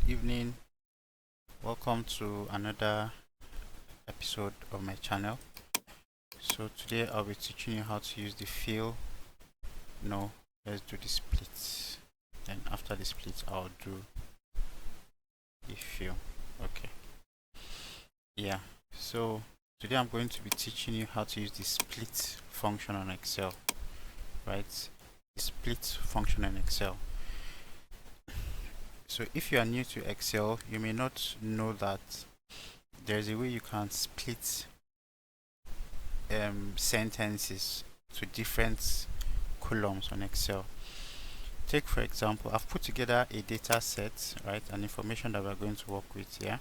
evening. Welcome to another episode of my channel. So today I'll be teaching you how to use the fill. No, let's do the split. Then after the split, I'll do the fill. Okay. Yeah. So today I'm going to be teaching you how to use the split function on Excel. Right? The split function in Excel. So if you are new to Excel, you may not know that there's a way you can split sentences to different columns on Excel. Take for example, I've put together a data set, right, and information that we're going to work with here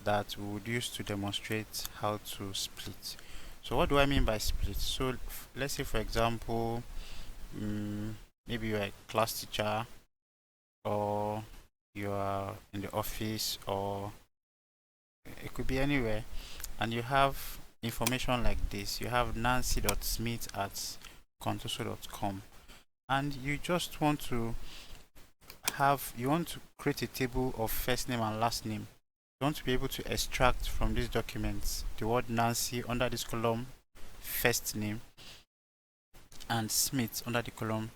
that we would use to demonstrate how to split. So what do I mean by split? So let's say for example, maybe you're a class teacher, or you are in the office, or it could be anywhere, and you have information like this. You have nancy.smith@contoso.com, and you just want to create a table of first name and last name. You want to be able to extract from these documents the word Nancy under this column first name, and Smith under the column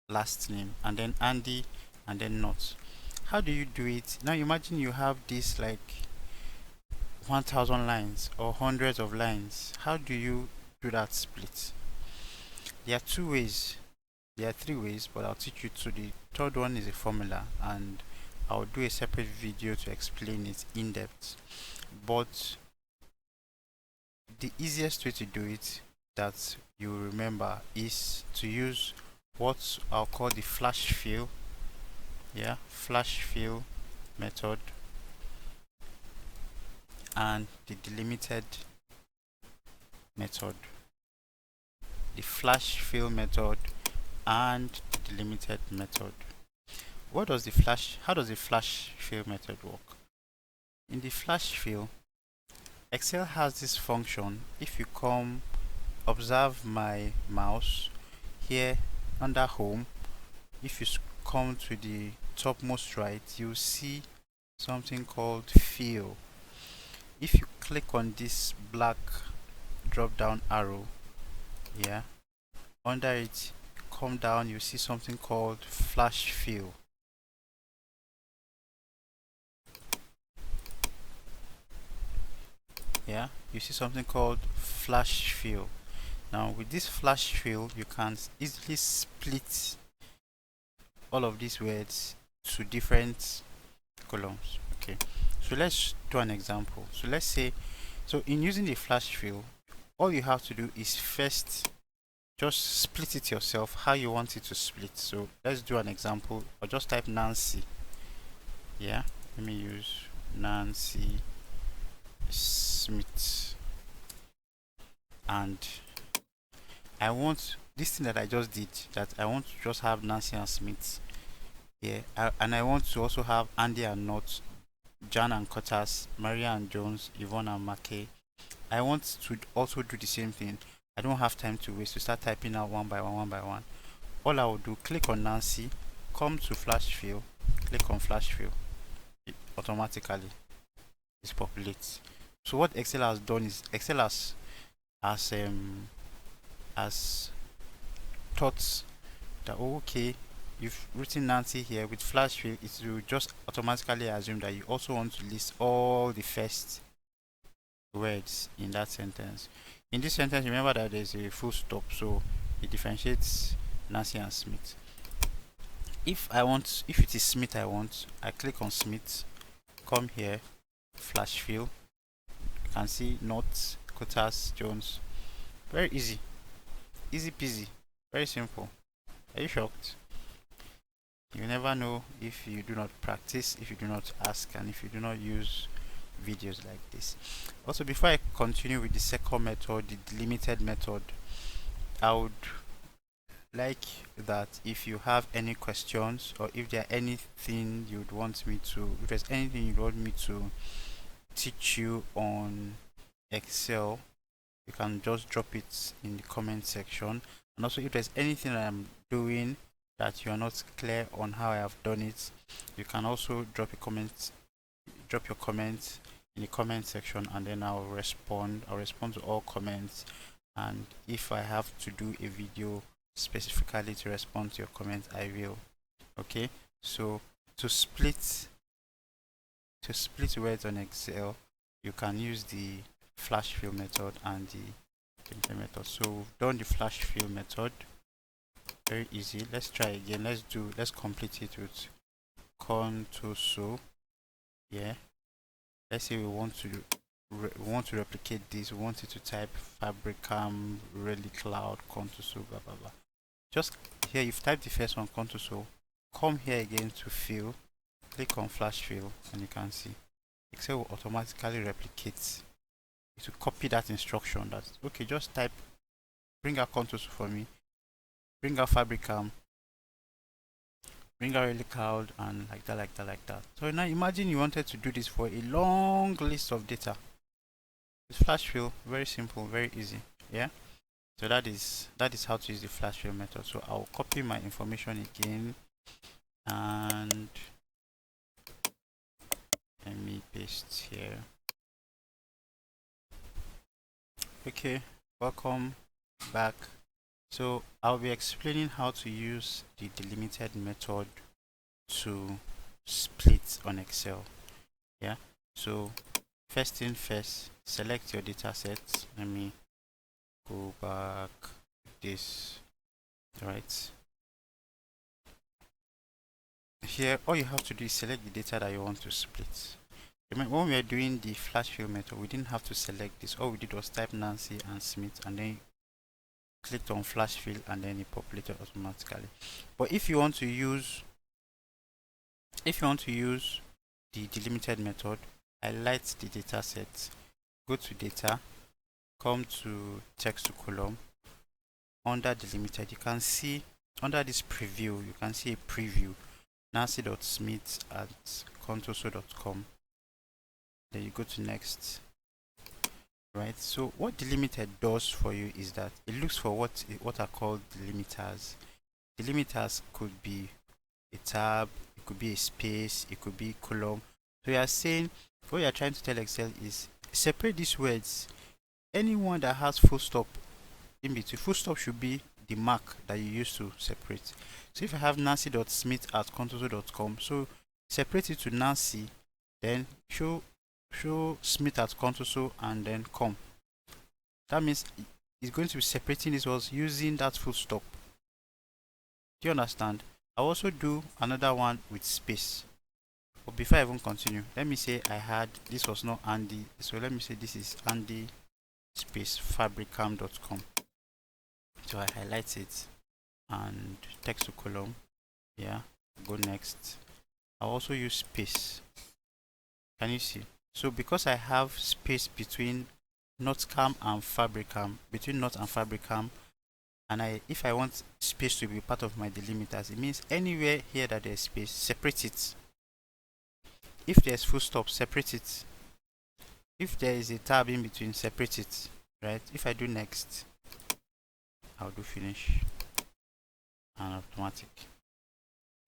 last name, and then Andy, and then not. How do you do it? Now imagine you have this like 1000 lines or hundreds of lines. How do you do that split? There are two ways. There are three ways, but I'll teach you two. The third one is a formula, and I'll do a separate video to explain it in depth. But the easiest way to do it that you remember is to use what I'll call the flash fill. Yeah, flash fill method and the delimited method. The flash fill method and the delimited method. How does the flash fill method work? In the flash fill, Excel has this function. If you come observe my mouse here under home, if you come to the topmost right, you'll see something called fill. If you click on this black drop down arrow, yeah, under it, come down, you see something called flash fill. Yeah, you see something called flash fill. Now with this flash fill, you can easily split all of these words to different columns. Okay, so let's do an example. So let's say, so in using the flash fill, all you have to do is first just split it yourself how you want it to split. So let's do an example. I'll just type Nancy. Yeah, let me use Nancy Smith, and I want this thing that I just did, that I want to just have Nancy and Smith here, and I want to also have Andy and Not, Jan and Curtis, Maria and Jones, Yvonne and Mackay. I want to also do the same thing. I don't have time to waste to start typing out one by one. All I will do, click on Nancy, come to flash fill, click on flash fill. It automatically is populates. So what Excel has done is Excel has thought that, oh, okay, you've written Nancy here with flash fill, it will just automatically assume that you also want to list all the first words in that sentence. In this sentence, remember that there's a full stop, so it differentiates Nancy and Smith. If it is Smith I click on Smith, come here, flash fill. You can see Not, Curtis, Jones. Very easy peasy, very simple. Are you shocked? You never know if you do not practice, if you do not ask, and if you do not use videos like this. Also, before I continue with the second method, the delimited method, I would like that if you have any questions, or if there's anything you'd want me to teach you on Excel, you can just drop it in the comment section. And also, if there's anything that I'm doing that you are not clear on how I have done it, you can also drop a comment, drop your comments in the comment section, and then I'll respond to all comments. And if I have to do a video specifically to respond to your comments, I will. Okay, so to split words on Excel, you can use the flash fill method and the Delimited method. So we've done the flash fill method, very easy. Let's try again. Let's complete it with contoso. Yeah, let's say we want to replicate this. We want it to type fabricam really cloud contoso blah blah blah. Just here, you've typed the first one, contoso. Come here again to fill, click on flash fill, and you can see Excel will automatically replicate. It will copy that instruction. That okay, just type, bring out contoso for me, bring out fabricam, bring out really cloud, and like that. So now imagine you wanted to do this for a long list of data. With flash fill, very simple, very easy. Yeah. So that is how to use the flash fill method. So I'll copy my information again, and let me paste here. Okay, welcome back. So I'll be explaining how to use the delimited method to split on Excel. Yeah, so first thing first, select your data set. Let me go back this, right? Here, all you have to do is select the data that you want to split. Remember, when we were doing the flash fill method, we didn't have to select this. All we did was type Nancy and Smith, and then clicked on flash fill, and then it populated automatically. But if you want to use the delimited method, highlight the data set, go to data, come to text to column. Under delimited, you can see under this preview, you can see a preview, nancy.smith at contoso.com. Then you go to next. Right, so what Delimited does for you is that it looks for what are called delimiters. Delimiters could be a tab, it could be a space, it could be column. So you are saying, what you are trying to tell Excel is separate these words. Anyone that has full stop in between, full stop should be the mark that you use to separate. So if I have nancy.smith at contoso.com, so separate it to Nancy, then show Smith at contoso, and then com. That means it's going to be separating these words using that full stop. Do you understand? I'll also do another one with space. But before I even continue, let me say this was not Andy, so let me say this is Andy space fabricam.com. So I highlight it and text to column. Yeah, go next. I'll also use space. Can you see? So because I have space between notcam and fabricam, and if I want space to be part of my delimiters, it means anywhere here that there's space, separate it. If there's full stop, separate it. If there is a tab in between, separate it. Right? If I do next, I'll do finish, and automatic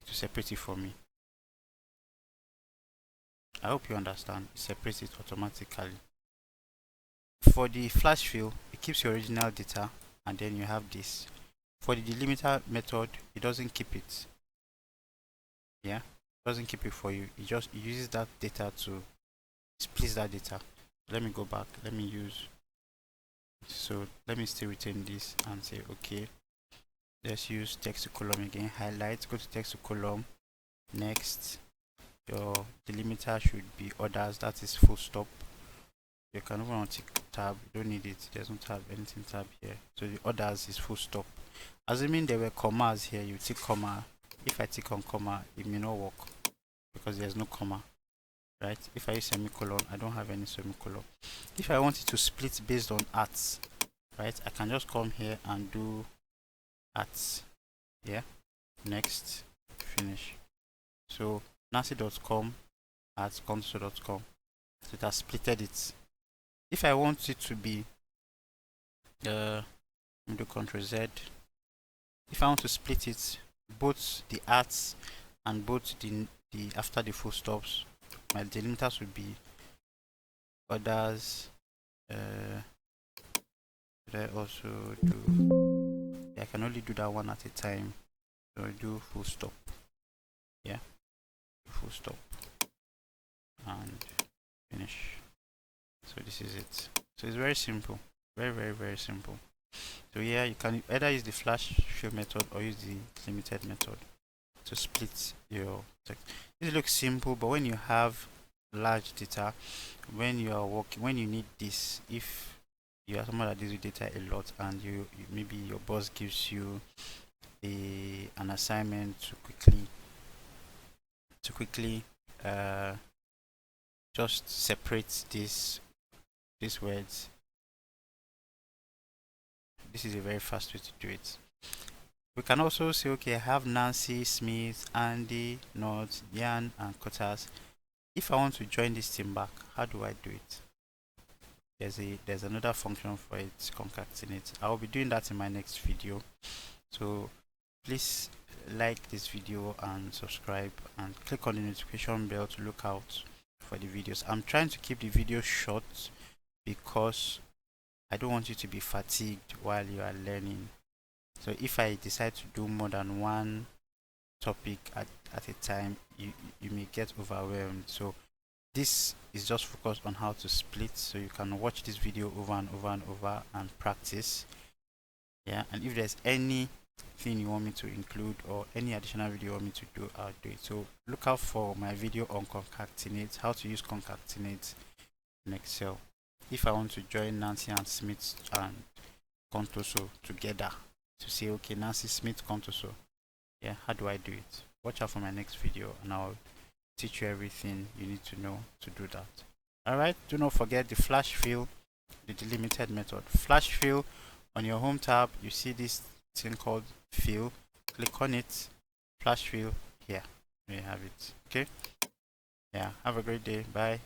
to separate it for me. I hope you understand. It separates it automatically. For the flash fill, it keeps your original data, and then you have this. For the delimiter method, it doesn't keep it. Yeah, it doesn't keep it for you. It uses that data to split that data. Let me go back. Let me still retain this and say okay. Let's use text to column again. Highlight, go to text to column. Next, your delimiter should be others, that is full stop. You can even untick tab, you don't need it, there's no tab, anything tab here. So the others is full stop. Assuming there were commas here, you tick comma. If I tick on comma, it may not work because there's no comma, right? If I use semicolon, I don't have any semicolon. If I want it to split based on arts, right, I can just come here and do arts. Yeah, next, finish. So nancy.com at contoso.com. So it has splitted it. If I want it to be let me do Ctrl Z. If I want to split it both the arts and both the after the full stops, my delimiters will be others. Should I also do? Yeah, I can only do that one at a time. So I do full stop. Yeah, full stop and finish. So this is it. So it's very simple, very simple. So yeah, you can either use the flash fill method or use the limited method to split your text. This looks simple, but when you have large data, when you are working, when you need this, if you are someone that deals with data a lot and you maybe your boss gives you an assignment to quickly uh, just separate these words. This is a very fast way to do it. We can also say, okay, I have Nancy, Smith, Andy, Nod, Jan, and Kotas. If I want to join this team back, how do I do it? There's another function for it, concatenate. I will be doing that in my next video. So please like this video and subscribe and click on the notification bell to look out for the videos. I'm trying to keep the videos short because I don't want you to be fatigued while you are learning. So if I decide to do more than one topic at a time, you may get overwhelmed. So this is just focused on how to split, so you can watch this video over and over and over and practice. Yeah, and if there's anything you want me to include or any additional video you want me to do, I'll do it. So look out for my video on concatenate, how to use concatenate in Excel. If I want to join Nancy and Smith and Contoso together to say, okay, Nancy Smith Contoso, yeah, how do I do it? Watch out for my next video and I'll teach you everything you need to know to do that. Alright, do not forget the flash fill, the delimited method. Flash fill, on your home tab, you see this thing called fill. Click on it, flash fill here. There you have it. Okay? Yeah, have a great day. Bye.